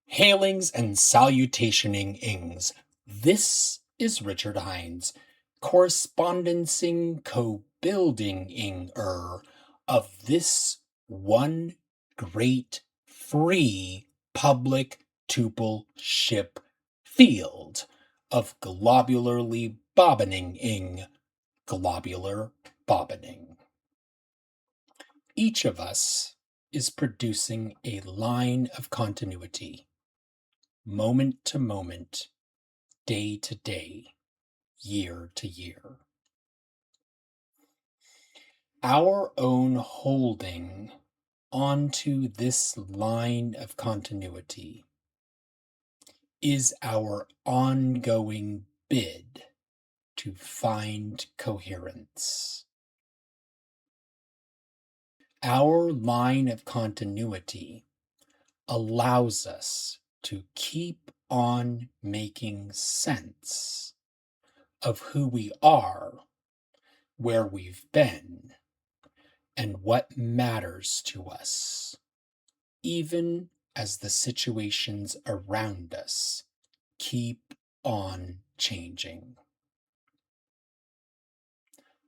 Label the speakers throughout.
Speaker 1: Hailings and salutationing ings. This is Richard Hines, correspondencing co-building of this one great free public tuple ship field of globularly globular bobbining. Each of us is producing a line of continuity, moment to moment, day to day, year to year. Our own holding onto this line of continuity is our ongoing bid to find coherence. Our line of continuity allows us to keep on making sense of who we are, where we've been, and what matters to us, even as the situations around us keep on changing.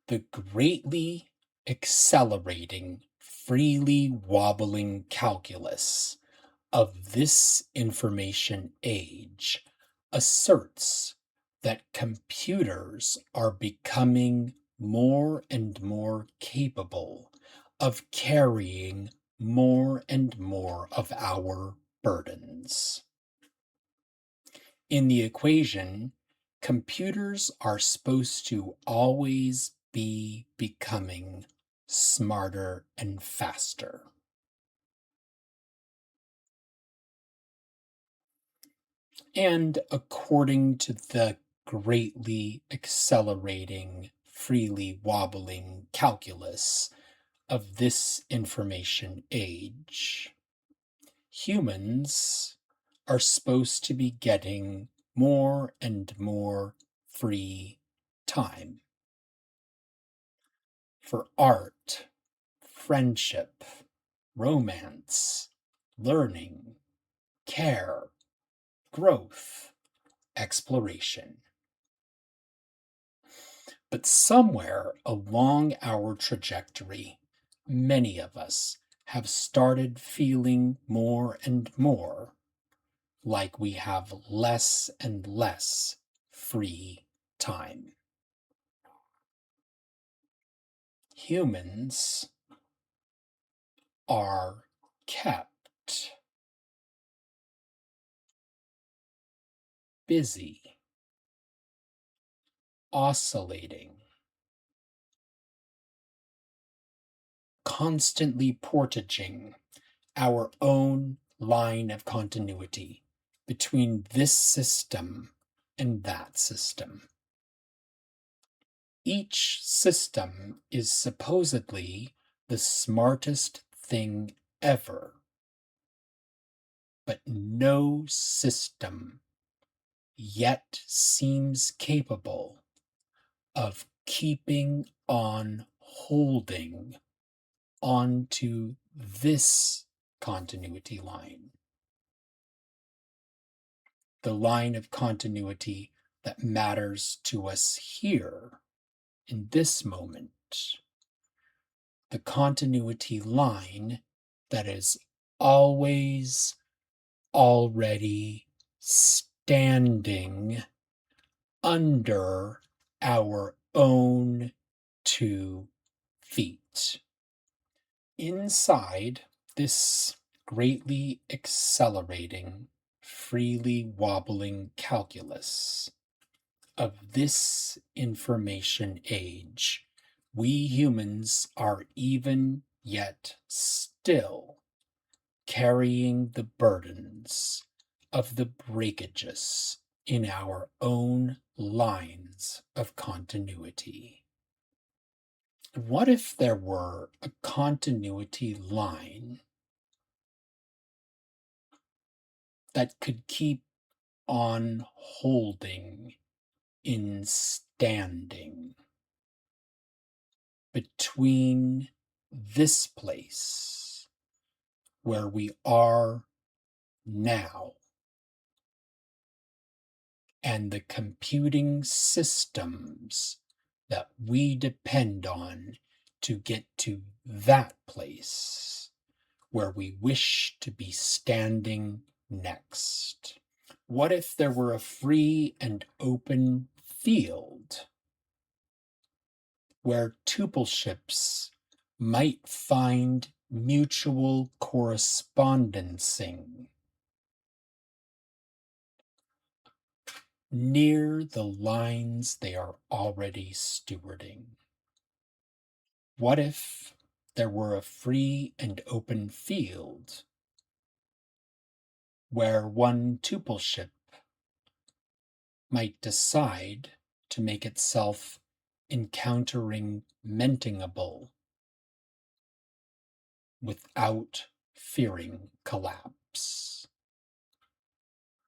Speaker 1: The greatly accelerating, freely wobbling calculus of this information age asserts that computers are becoming more and more capable of carrying more and more of our burdens. In the equation, computers are supposed to always be becoming smarter and faster. And according to the greatly accelerating, freely wobbling calculus of this information age, humans are supposed to be getting more and more free time for art, friendship, romance, learning, care, growth, exploration. But somewhere along our trajectory, many of us have started feeling more and more like we have less and less free time. Humans are kept busy, oscillating, constantly portaging our own line of continuity between this system and that system. Each system is supposedly the smartest thing ever, but no system yet seems capable of keeping on holding onto this continuity line. The line of continuity that matters to us here in this moment. The continuity line that is always already standing under our own 2 feet. Inside this greatly accelerating, freely wobbling calculus of this information age, we humans are even yet still carrying the burdens of the breakages in our own lines of continuity. What if there were a continuity line that could keep on holding in standing between this place where we are now and the computing systems that we depend on to get to that place where we wish to be standing next. What if there were a free and open field where tupleships might find mutual correspondencing near the lines they are already stewarding? What if there were a free and open field where one tupleship might decide to make itself encountering mentingable without fearing collapse?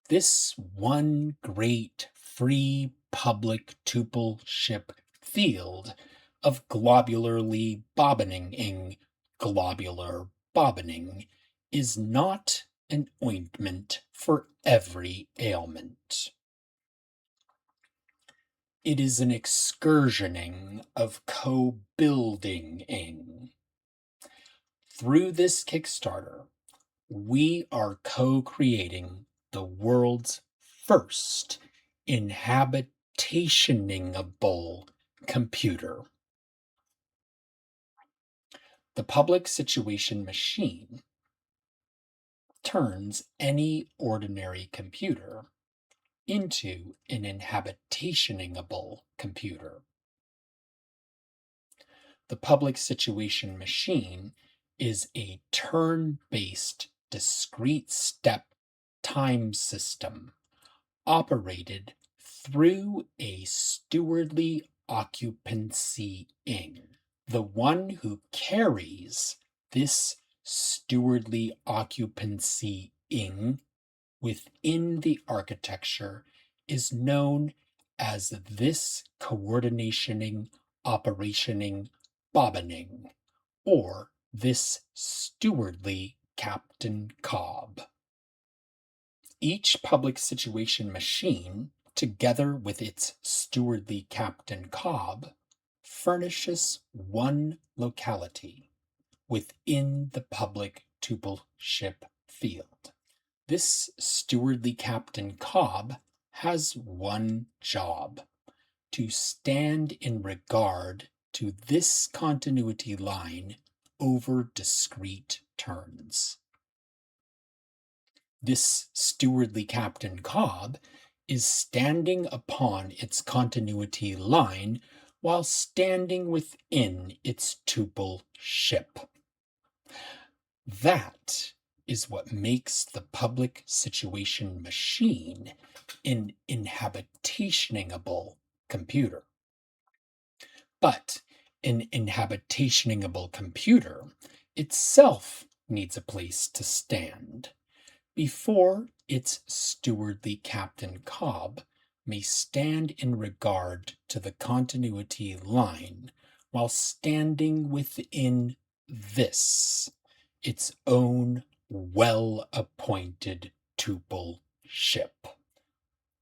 Speaker 1: This one great free public tupleship field of globularly bobbing globular bobbining is not an ointment for every ailment. It is an excursioning of co-building. Through this Kickstarter, we are co-creating the world's first inhabitationingable computer. The public situation machine turns any ordinary computer into an inhabitationingable computer. The public situation machine is a turn-based discrete step time system operated through a stewardly occupancy-ing. The one who carries this stewardly occupancy-ing within the architecture is known as this coordinationing, operationing, bobbining, or this stewardly Captain Cobb. Each public situation machine, together with its stewardly Captain Cobb, furnishes one locality within the public tupleship field. This stewardly Captain Cobb has one job: to stand in regard to this continuity line over discrete turns. This stewardly Captain Cobb is standing upon its continuity line while standing within its tuple ship. That is what makes the public situation machine an inhabitationingable computer. But an inhabitationingable computer itself needs a place to stand before its stewardly Captain Cobb may stand in regard to the continuity line while standing within this, its own well-appointed tuple ship.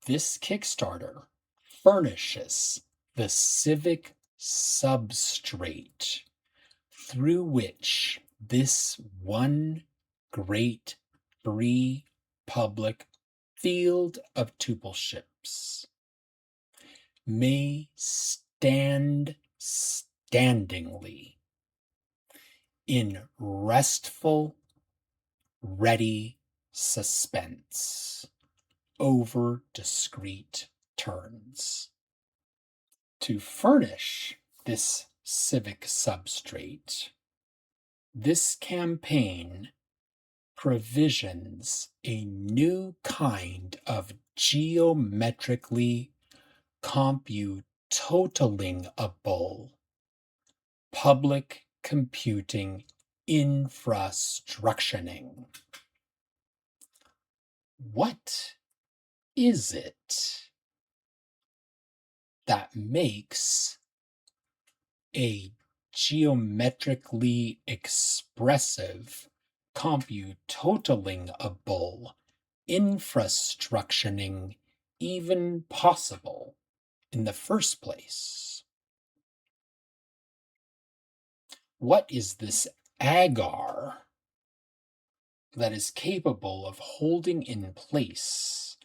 Speaker 1: This Kickstarter furnishes the civic substrate through which this one great free public field of tupleships may stand standingly in restful, ready suspense over discrete turns. To furnish this civic substrate, this campaign provisions a new kind of geometrically computotalingable public computing infrastructioning. What is it that makes a geometrically expressive computotalingable infrastructioning even possible in the first place? What is this agar that is capable of holding in place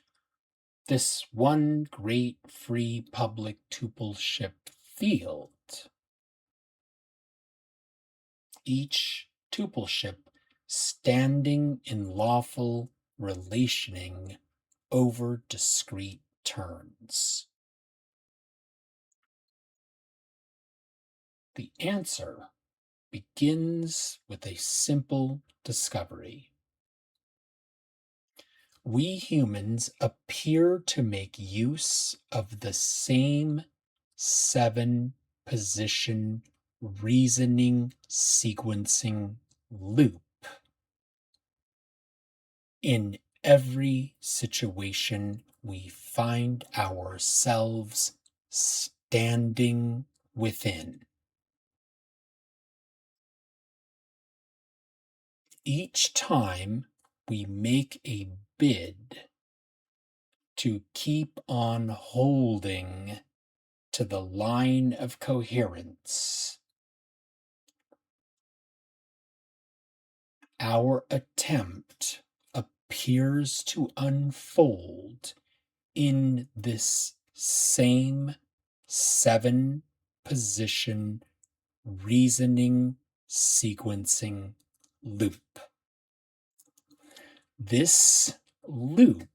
Speaker 1: this one great free public tupleship field? Each tupleship standing in lawful relationing over discrete terms. The answer begins with a simple discovery. We humans appear to make use of the same 7-position reasoning sequencing loop in every situation we find ourselves standing within. Each time we make a bid to keep on holding to the line of coherence, our attempt appears to unfold in this same 7-position reasoning sequencing loop. This loop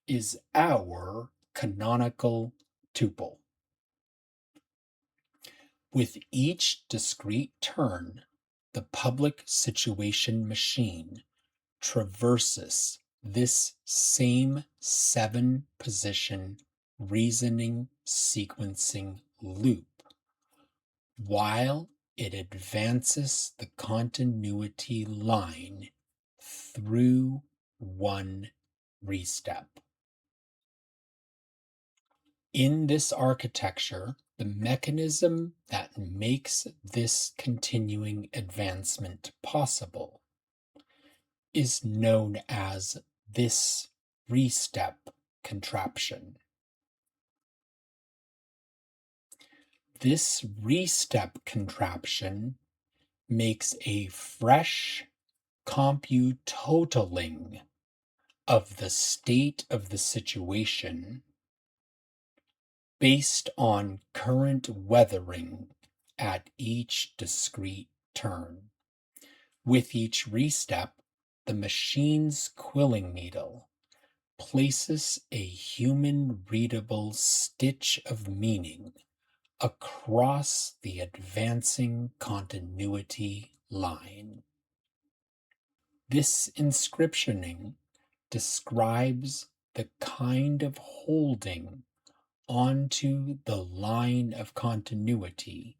Speaker 1: is our canonical tuple. With each discrete turn, the public situation machine traverses this same 7-position reasoning sequencing loop while it advances the continuity line through one restep. In this architecture, the mechanism that makes this continuing advancement possible is known as this restep contraption. This restep contraption makes a fresh computotaling of the state of the situation based on current weathering at each discrete turn. With each restep, the machine's quilling needle places a human-readable stitch of meaning across the advancing continuity line. This inscriptioning describes the kind of holding onto the line of continuity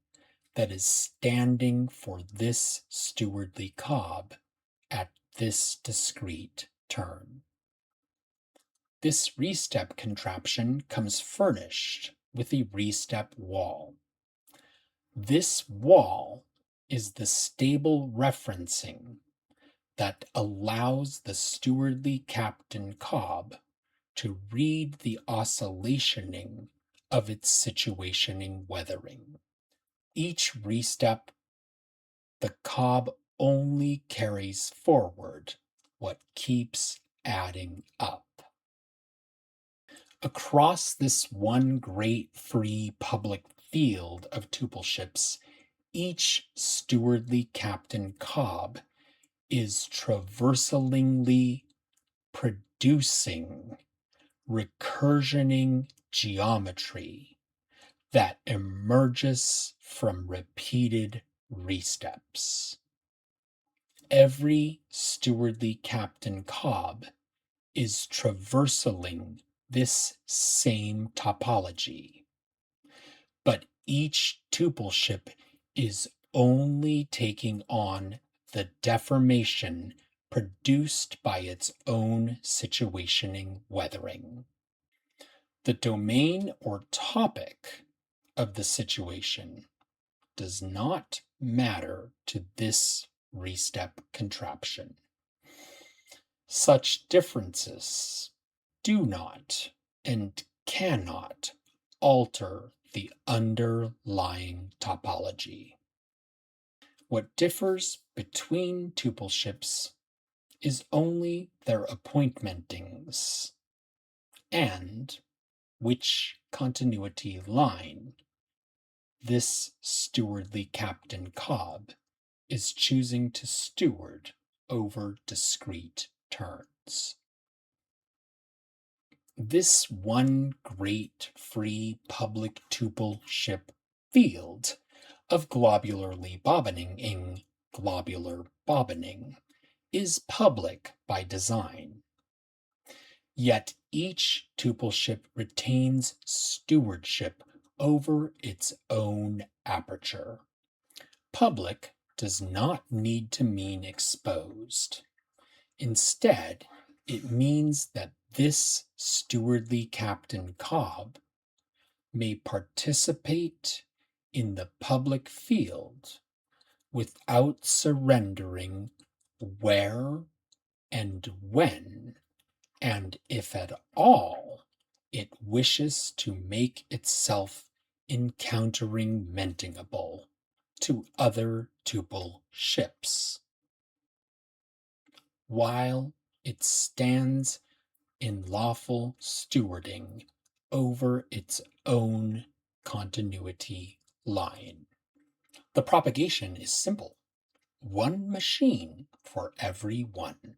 Speaker 1: that is standing for this stewardly cob at this discrete turn. This restep contraption comes furnished with a restep wall. This wall is the stable referencing that allows the stewardly captain cob to read the oscillationing of its situationing weathering. Each restep, the cob only carries forward what keeps adding up. Across this one great free public field of tupleships, each stewardly captain cob is traversalingly producing recursioning geometry that emerges from repeated resteps. Every stewardly captain cob is traversaling this same topology, but each tupleship is only taking on the deformation produced by its own situationing weathering. The domain or topic of the situation does not matter to this restep contraption. Such differences do not and cannot alter the underlying topology. What differs between tupleships is only their appointmentings and which continuity line this stewardly Captain Cobb is choosing to steward over discrete turns. This one great free public tupleship field of globularly bobbining globular bobbining is public by design. Yet each tupleship retains stewardship over its own aperture. Public does not need to mean exposed. Instead, it means that this stewardly Captain Cobb may participate in the public field without surrendering where and when, and if at all, it wishes to make itself encountering-mentingable to other tuple ships, while it stands in lawful stewarding over its own continuity line. The propagation is simple: one machine for every one.